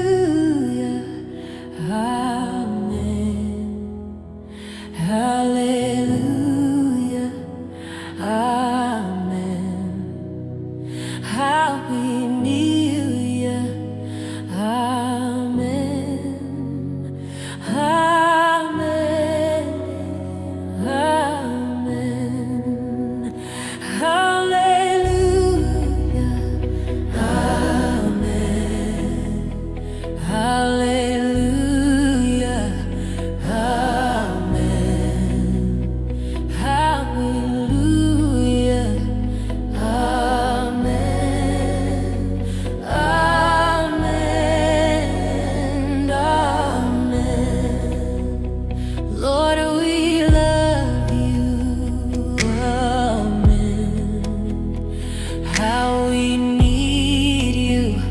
Hallelujah, amen. Hallelujah, amen. How we need you, amen. Amen, amen. Hallelujah, amen. Hallelujah, amen. Hallelujah, amen. Amen, amen. Lord, we love you, amen. How we need you,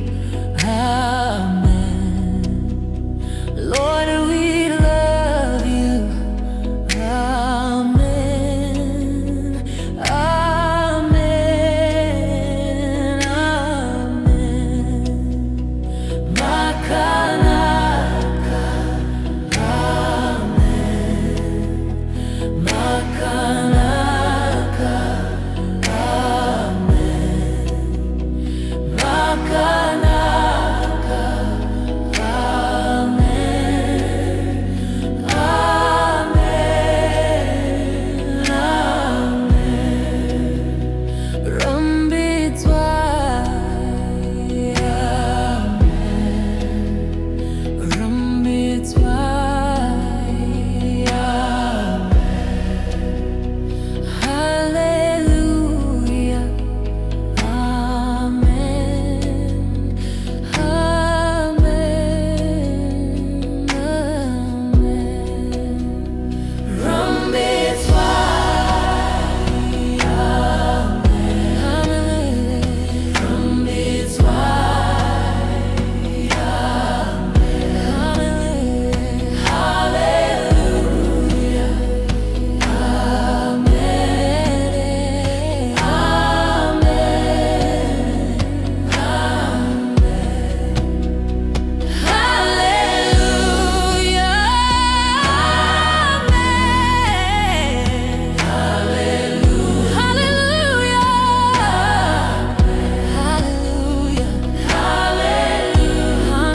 amen. Lord, we love you, amen. Amen, amen. Makanaka, amen. Makanaka, amen. Makanaka, amen. Amen, amen. Rambitwai, amen. Rambitwai, amen. Hallelujah, amen. Amen, amen. Rambitwai, amen. Rambitwai, amen. Hallelujah, amen. Hallelujah, amen. Hallelujah, hallelujah, hallelujah, amen.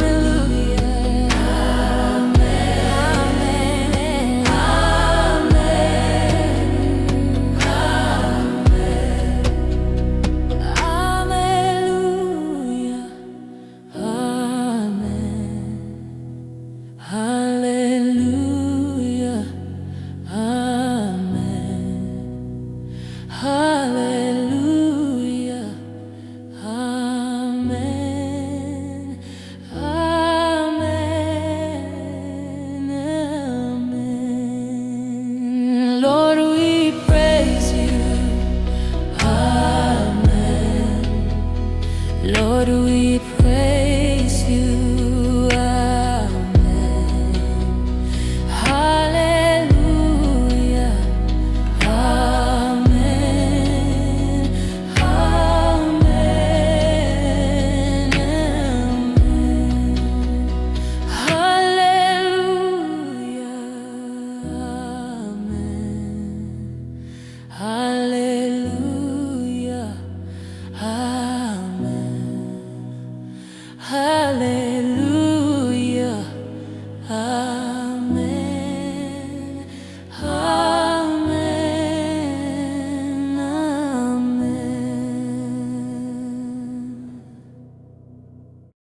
Alleluia, amen. Hallelujah, amen. Hallelujah, amen. Amen, amen. Lord, we praise you, amen. Lord, we praise you, amen. Hallelujah, amen. Amen, amen. Hallelujah, amen. Hallelujah, amen. Hallelujah.